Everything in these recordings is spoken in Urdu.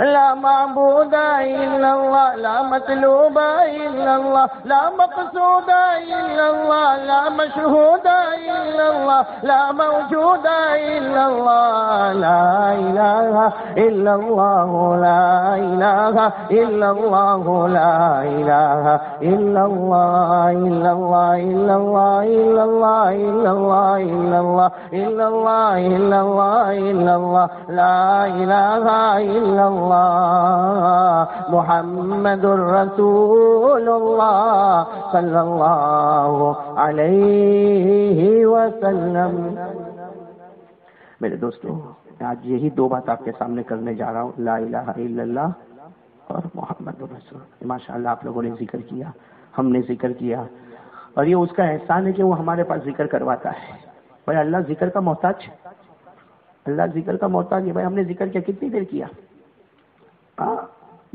لا معبود الا اللہ، لا مطلوب الا اللہ، لا مقصود الا اللہ، لا مشہود الا اللہ، لا موجود الا اللہ، لا الہ الا اللہ، لا الہ الا اللہ، لا الہ الا اللہ، الا اللہ، الا اللہ، الا اللہ، الا اللہ، الا اللہ، الا اللہ، الا اللہ، الا اللہ، لا الہ الا اللہ، محمد الرسول اللہ صلی اللہ علیہ وسلم۔ میرے دوستو، آج یہی دو بات آپ کے سامنے کرنے جا رہا ہوں، لا الہ الا اللہ اور محمد الرسول۔ ماشاء اللہ آپ لوگوں نے ذکر کیا، ہم نے ذکر کیا، اور یہ اس کا احسان ہے کہ وہ ہمارے پاس ذکر کرواتا ہے۔ بھائی اللہ ذکر کا محتاج، اللہ ذکر کا محتاج ہے۔ بھائی ہم نے ذکر کیا، کتنی دیر کیا؟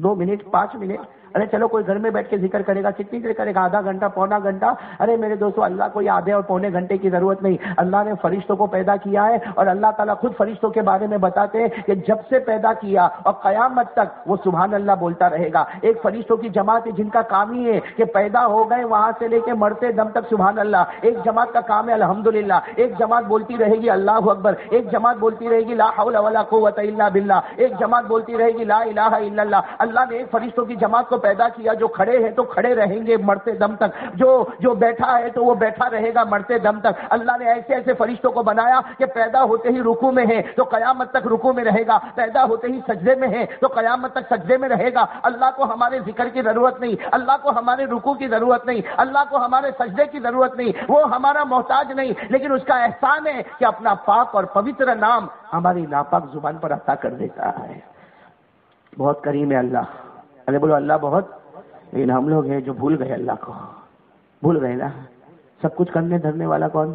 2 منٹ، 5 منٹ؟ ارے چلو کوئی گھر میں بیٹھ کے ذکر کرے گا، کتنی دیر کرے گا؟ آدھا گھنٹہ، پونا گھنٹہ؟ ارے میرے دوستو، اللہ کو یہ آدھے اور پونے گھنٹے کی ضرورت نہیں۔ اللہ نے فرشتوں کو پیدا کیا ہے، اور اللہ تعالیٰ خود فرشتوں کے بارے میں بتاتے ہیں کہ جب سے پیدا کیا اور قیامت تک وہ سبحان اللہ بولتا رہے گا۔ ایک فرشتوں کی جماعت ہے جن کا کام ہی ہے کہ پیدا ہو گئے وہاں سے لے کے مرتے دم تک سبحان اللہ۔ ایک جماعت کا کام ہے الحمدللہ، ایک جماعت بولتی رہے گی اللہ اکبر، ایک جماعت بولتی رہے گی لا حول ولا قوت الا باللہ، ایک جماعت بولتی رہے گی لا الہ الا اللہ۔ اللہ نے ایک فرشتوں کی جماعت کو پیدا کیا، جو کھڑے ہیں تو کھڑے رہیں گے مرتے دم تک، جو بیٹھا ہے تو وہ بیٹھا رہے گا مرتے دم تک۔ اللہ نے ایسے ایسے فرشتوں کو بنایا کہ پیدا ہوتے ہی رکوع میں ہے تو قیامت تک رکوع میں رہے گا، پیدا ہوتے ہی سجدے میں ہے تو قیامت تک سجدے میں رہے گا۔ اللہ کو ہمارے ذکر کی ضرورت نہیں، اللہ کو ہمارے رکوع کی ضرورت نہیں، اللہ کو ہمارے سجدے کی ضرورت نہیں، وہ ہمارا محتاج نہیں، لیکن اس کا احسان ہے کہ اپنا پاک اور پوتر نام ہماری ناپاک زبان پر عطا کر دیتا ہے۔ بہت کریم ہے اللہ۔ ارے بولو اللہ بہت، لیکن ہم لوگ ہیں جو بھول گئے اللہ کو، بھول گئے نا۔ سب کچھ کرنے دھرنے والا کون؟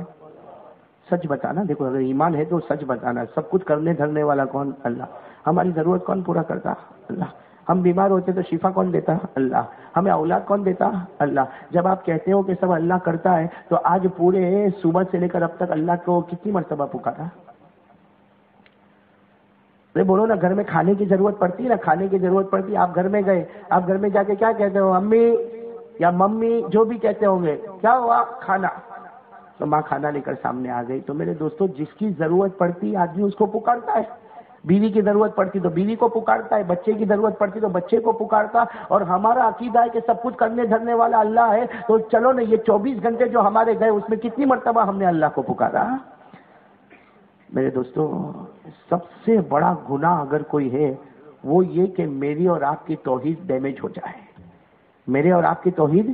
سچ بتانا، دیکھو اگر ایمان ہے تو سچ بتانا۔ سب کچھ کرنے دھرنے والا کون؟ اللہ۔ ہماری ضرورت کون پورا کرتا؟ اللہ۔ ہم بیمار ہوتے تو شفا کون دیتا؟ اللہ۔ ہمیں اولاد کون دیتا؟ اللہ۔ جب آپ کہتے ہو کہ سب اللہ کرتا ہے تو آج پورے صبح سے لے کر اب تک اللہ کو کتنی مرتبہ پکارا؟ بولو نا، گھر میں کھانے کی ضرورت پڑتی ہے نا، کھانے کی ضرورت پڑتی ہے۔ آپ گھر میں گئے، آپ گھر میں جا کے کیا کہتے ہو؟ امی یا ممی جو بھی کہتے ہوں گے، کیا ہوا؟ کھانا۔ تو ماں کھانا لے کر سامنے آ گئی۔ تو میرے دوستو، جس کی ضرورت پڑتی آدمی اس کو پکارتا ہے۔ بیوی کی ضرورت پڑتی تو بیوی کو پکارتا ہے، بچے کی ضرورت پڑتی تو بچے کو پکارتا۔ اور ہمارا عقیدہ ہے کہ سب کچھ کرنے دھرنے والا اللہ ہے، تو چلو نا، یہ 24 گھنٹے جو ہمارے گئے اس میں کتنی مرتبہ ہم نے اللہ کو پکارا؟ میرے دوستو، سب سے بڑا گناہ اگر کوئی ہے وہ یہ کہ میری اور آپ کی توحید ڈیمیج ہو جائے، میرے اور آپ کی توحید۔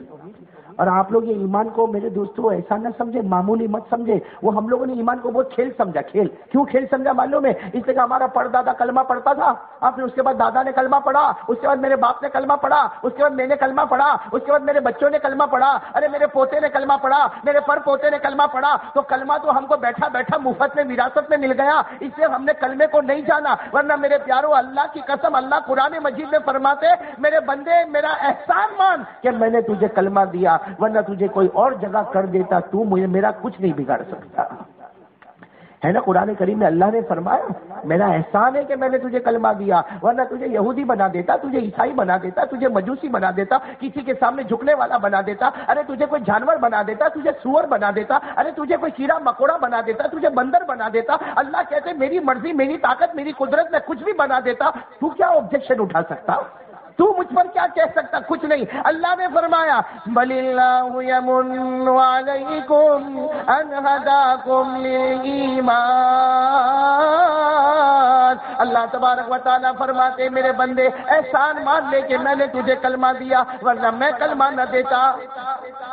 اور آپ لوگ یہ ایمان کو میرے دوستو ایسا نہ سمجھے، معمولی مت سمجھے۔ وہ ہم لوگوں نے ایمان کو بہت کھیل سمجھا، کھیل۔ کیوں کھیل سمجھا معلوم ہے؟ اس لیے کہ ہمارا پردادا کلمہ پڑھتا تھا، پھر اس کے بعد دادا نے کلمہ پڑھا، اس کے بعد میرے باپ نے کلمہ پڑھا، اس کے بعد میں نے کلمہ پڑھا، اس کے بعد میرے بچوں نے کلمہ پڑھا، ارے میرے پوتے نے کلمہ پڑھا، میرے پر پوتے نے کلمہ پڑھا۔ تو کلمہ تو ہم کو بیٹھا بیٹھا مفت میں وراثت میں مل گیا، اس لیے ہم نے کلمے کو نہیں جانا۔ ورنہ میرے پیارو، اللہ کی قسم، اللہ قرآن مجید میں فرماتے، میرے بندے میرا احسان مان کہ میں نے تجھے کلمہ دیا، ورنہ تجھے کوئی اور جگہ کر دیتا تو مجھے میرا کچھ نہیں بگاڑ سکتا ہے نا۔ قرآن کریم میں اللہ نے فرمایا میرا احسان ہے کہ میں نے تجھے کلمہ دیا، ورنہ تجھے یہودی بنا دیتا، تجھے عیسائی بنا دیتا، تجھے مجوسی بنا دیتا، کسی کے سامنے جھکنے والا بنا دیتا، ارے تجھے کوئی جانور بنا دیتا، تجھے سور بنا دیتا، ارے تجھے کوئی کیڑا مکوڑا بنا دیتا، تجھے بندر بنا دیتا۔ اللہ کہتے میری مرضی، میری طاقت، میری قدرت میں کچھ بھی بنا دیتا، تو کیا آبجیکشن اٹھا سکتا؟ تو مجھ پر کیا کہہ سکتا؟ کچھ نہیں۔ اللہ نے فرمایا بل اللہ یمن علیکم ان ہداکم للایمان۔ اللہ تبارک و تعالیٰ فرماتے میرے بندے احسان مان لے کہ میں نے تجھے کلمہ دیا، ورنہ میں کلمہ نہ دیتا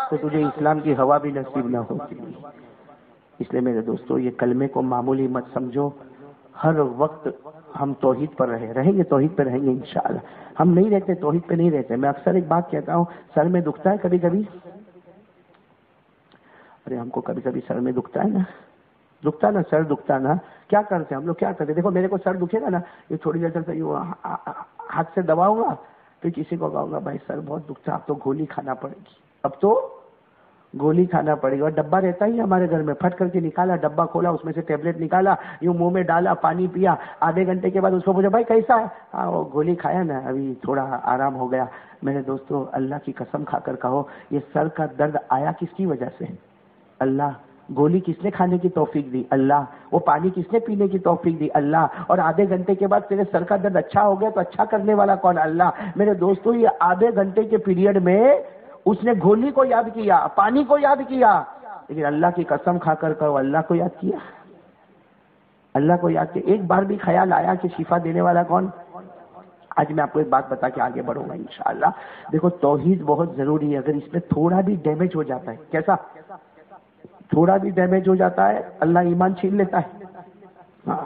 تو تجھے اسلام کی ہوا بھی نصیب نہ ہوتی۔ اس لیے میرے دوستو، یہ کلمے کو معمولی مت سمجھو۔ ہر وقت ہم توحید پر رہیں گے، توحید پہ رہیں گے انشاءاللہ۔ ہم نہیں رہتے توحید پہ، نہیں رہتے۔ میں اکثر ایک بات کہتا ہوں، سر میں دکھتا ہے کبھی کبھی، ارے ہم کو کبھی کبھی سر میں دکھتا ہے نا، دکھتا نا، سر دکھتا نا، کیا کرتے ہم لوگ؟ کیا کرتے؟ دیکھو میرے کو سر دکھے گا نا، یہ تھوڑی دیر تک ہاتھ سے دباؤں گا، پھر کسی کو کہوں گا بھائی سر بہت دکھتا، اب تو گولی کھانا پڑے گی، اب تو گولی کھانا پڑے گا. اور ڈبہ رہتا ہی ہمارے گھر میں, پھٹ کر کے نکالا, ڈبہ کھولا, اس میں سے ٹیبلٹ نکالا, یوں منہ میں ڈالا, پانی پیا, آدھے گھنٹے کے بعد اس کو پوچھا بھائی کیسا ہے؟ ہاں وہ گولی کھایا نا, ابھی تھوڑا آرام ہو گیا. میرے دوستو, اللہ کی قسم کھا کر کہو, یہ سر کا درد آیا کس کی وجہ سے؟ اللہ. گولی کس نے کھانے کی توفیق دی؟ اللہ. وہ پانی کس نے پینے کی توفیق دی؟ اللہ. اور آدھے گھنٹے کے بعد تیرے سر کا درد اچھا ہو گیا تو اچھا کرنے والا کون؟ اللہ. میرے دوستو, یہ آدھے گھنٹے کے پیریڈ میں اس نے گولی کو یاد کیا, پانی کو یاد کیا, لیکن اللہ کی قسم کھا کر کہو, اللہ کو یاد کیا, اللہ کو یاد کیا. ایک بار بھی خیال آیا کہ شفا دینے والا کون؟ آج میں آپ کو ایک بات بتا کے آگے بڑھوں گا انشاءاللہ. دیکھو, توحید بہت ضروری ہے. اگر اس میں تھوڑا بھی ڈیمیج ہو جاتا ہے, کیسا تھوڑا بھی ڈیمیج ہو جاتا ہے, اللہ ایمان چھین لیتا ہے. ہاں,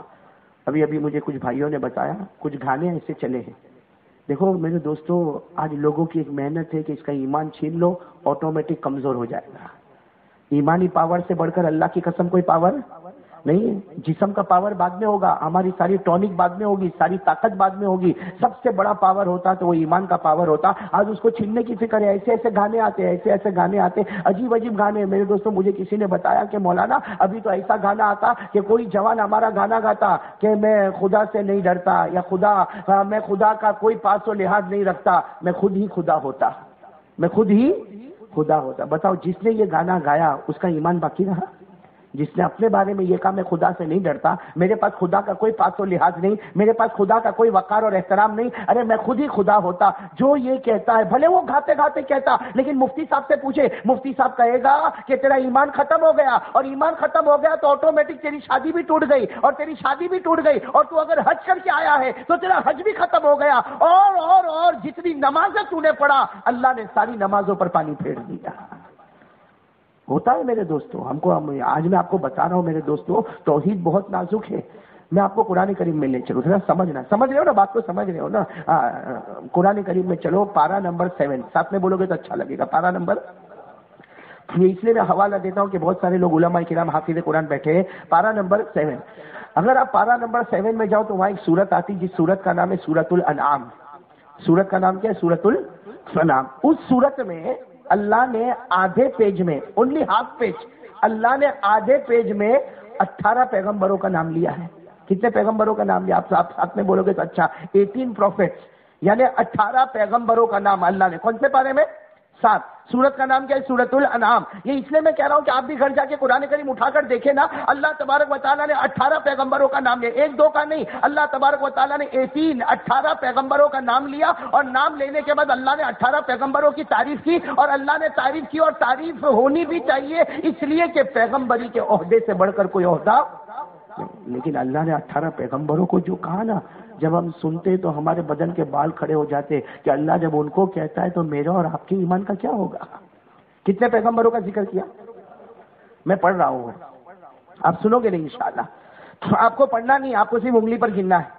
ابھی مجھے کچھ بھائیوں نے بتایا, کچھ گانے ایسے چلے ہیں. دیکھو میرے دوستو, آج لوگوں کی ایک محنت ہے کہ اس کا ایمان چھین لو, آٹومیٹک کمزور ہو جائے گا. ایمانی پاور سے بڑھ کر اللہ کی قسم کوئی پاور نہیں. جسم کا پاور بعد میں ہوگا, ہماری ساری ٹونک بعد میں ہوگی, ساری طاقت بعد میں ہوگی. سب سے بڑا پاور ہوتا تو وہ ایمان کا پاور ہوتا. آج اس کو چھیننے کی فکر ہے. ایسے ایسے گانے آتے, ایسے ایسے گانے آتے, عجیب عجیب گانے. میرے دوستوں, مجھے کسی نے بتایا کہ مولانا ابھی تو ایسا گانا آتا کہ کوئی جوان ہمارا گانا گاتا کہ میں خدا سے نہیں ڈرتا, یا میں خدا کا کوئی پاس و لحاظ نہیں رکھتا, میں خود ہی خدا ہوتا, میں خود ہی خدا ہوتا. بتاؤ, جس نے یہ گانا گایا اس کا ایمان باقی رہا؟ جس نے اپنے بارے میں یہ کہا میں خدا سے نہیں ڈرتا, میرے پاس خدا کا کوئی پاس و لحاظ نہیں, میرے پاس خدا کا کوئی وقار اور احترام نہیں, ارے میں خود ہی خدا ہوتا. جو یہ کہتا ہے, بھلے وہ گاتے گاتے کہتا, لیکن مفتی صاحب سے پوچھے, مفتی صاحب کہے گا کہ تیرا ایمان ختم ہو گیا, اور ایمان ختم ہو گیا تو آٹومیٹک تیری شادی بھی ٹوٹ گئی, اور تیری شادی بھی ٹوٹ گئی, اور تو اگر حج کر کے آیا ہے تو تیرا حج بھی ختم ہو گیا, اور جتنی نمازیں تو نے پڑھا, اللہ نے ساری نمازوں پر پانی پھیر دیا. ہوتا ہے میرے دوستوں. آج میں آپ کو بتا رہا ہوں میرے دوستوں, توحید بہت نازک ہے. میں آپ کو قرآن کریم میں لے چلوں, ذرا سمجھ رہے ہو نا بات کو, سمجھ رہے ہو نا. قرآن کریم میں چلو, پارہ نمبر 7, ساتھ میں بولو گے تو اچھا لگے گا. پارہ نمبر, یہ اس لیے میں حوالہ دیتا ہوں کہ بہت سارے لوگ علماء کرام حافظ قرآن بیٹھے ہیں. پارہ نمبر 7, اگر آپ پارہ نمبر 7 میں جاؤ تو وہاں ایک سورت آتی, جس سورت کا نام ہے سورۃ الانعام. سورت کا نام کیا ہے؟ سورۃ الانعام. اس سورت میں اللہ نے آدھے پیج میں, اونلی ہاف پیج, اللہ نے آدھے پیج میں 18 پیغمبروں کا نام لیا ہے. کتنے پیغمبروں کا نام لیا؟ آپ ساتھ میں بولو گے تو اچھا, 18 پروفیٹس, یعنی 18 پیغمبروں کا نام اللہ نے. کون سے پارے میں؟ 7. سورت کا نام کیا ہے؟ سورۃ الانعام. یہ اس لیے میں کہہ رہا ہوں کہ آپ بھی گھر جا کے قرآن کریم اٹھا کر دیکھیں نا, اللہ تبارک و تعالیٰ نے 18 پیغمبروں کا نام لیا, 1-2 کا نہیں. اللہ تبارک و تعالیٰ نے 18 پیغمبروں کا نام لیا, اور نام لینے کے بعد اللہ نے 18 پیغمبروں کی تعریف کی, اور اللہ نے تعریف کی, اور تعریف ہونی بھی چاہیے, اس لیے کہ پیغمبری کے عہدے سے بڑھ کر کوئی عہدہ. لیکن اللہ نے 18 پیغمبروں کو جو کہا نا, جب ہم سنتے تو ہمارے بدن کے بال کھڑے ہو جاتے کہ اللہ جب ان کو کہتا ہے تو میرا اور آپ کے ایمان کا کیا ہوگا. کتنے پیغمبروں کا ذکر کیا؟ میں پڑھ رہا ہوں, آپ سنو گے نہیں انشاءاللہ. آپ کو پڑھنا نہیں, آپ کو صرف انگلی پر گننا ہے.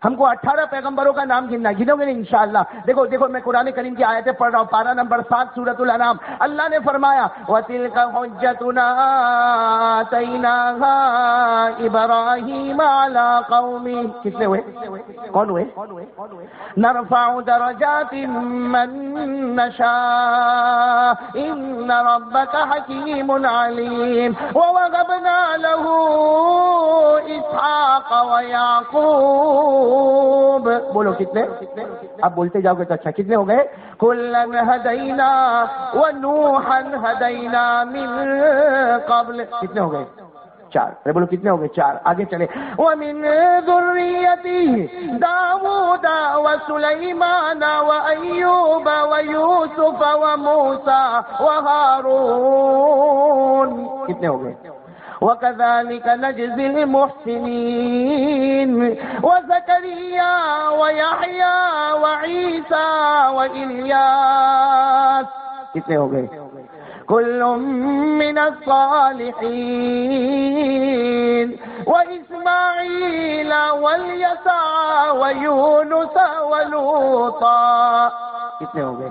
ہم کو 18 پیغمبروں کا نام گننا ہے, گنو گے نہیں انشاءاللہ. دیکھو میں قرآن کریم کی آیتیں پڑھ رہا ہوں. پارہ نمبر 7 سورۃ الانعام. اللہ نے فرمایا وَتِلْكَ حُجَّتُنَا آتَيْنَاهَا إِبْرَاهِيمَ عَلَىٰ قَوْمِهِ. کتنے ہوئے؟ کون ہوئے؟ نَرْفَعُ دَرَجَاتٍ مَّن نَّشَاءُ إِنَّ رَبَّكَ حَكِيمٌ عَلِيمٌ. وَوَهَبْنَا لَهُ إِسْحَاقَ وَيَعْقُوبَ. بولو کتنے؟ اب بولتے جاؤ گے تو اچھا. کتنے ہو گئے؟ کُلًّا ہدینا ونوحا ہدینا من قبل. کتنے ہو گئے؟ 4. ارے بولو کتنے ہو گئے؟ 4. آگے چلے. ومن ذریته داود وسلیمان وایوب ویوسف وموسیٰ وہارون. کتنے ہو گئے؟ وَكَذَلِكَ نَجْزِي الْمُحْسِنِينَ وَزَكَرِيَّا وَيَحْيَىٰ وَعِيسَىٰ وَإِلْيَاسَ. کتنے ہو گئے؟ كُلٌّ مِّنَ الصَّالِحِينَ وَإِسْمَاعِيلَ وَالْيَسَعَ وَيُونُسَ وَلُوطًا. کتنے ہو گئے؟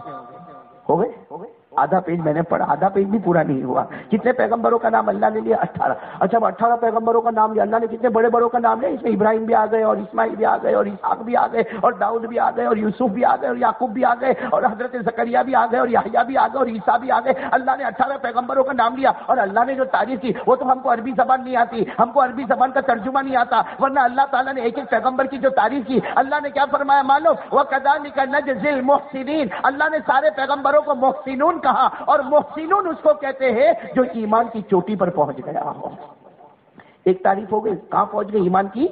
آدھا پیج میں نے پڑھا، آدھا پیج بھی پورا نہیں ہوا. کتنے پیغمبروں کا نام اللہ نے لیا؟ 18. اچھا 18 پیغمبروں کا نام لیا اللہ نے، کتنے بڑے بڑوں کا نام لیا؟ اس میں ابراہیم بھی آ گئے اور اسماعیل بھی آ گئے اور اسحاق بھی آ گئے اور داؤد بھی آ گئے اور یوسف بھی آ گئے اور یعقوب بھی آ گئے اور حضرت زکریا بھی آ گئے اور یحییٰ بھی آ گئے اور عیسیٰ بھی آ گئے. اللہ نے 18 پیغمبروں کا نام لیا اور اللہ نے جو تعریف کی وہ تو ہم کو عربی زبان نہیں آتی، ہم کو عربی زبان کا ترجمہ نہیں آتا، ورنہ اللہ تعالیٰ نے ایک ایک پیغمبر کی جو تعریف کی اللہ نے کیا فرمایا معلوم؟ وَكَذَلِكَ نَجْزِي الْمُحْسِنِينَ. اللہ نے سارے پیغمبروں کو محسنون کہا، اور محسنون اس کو کہتے ہیں جو ایمان کی چوٹی پر پہنچ گیا ہو. ایک تعریف ہو گئی، کہاں پہنچ گئی؟ ایمان کی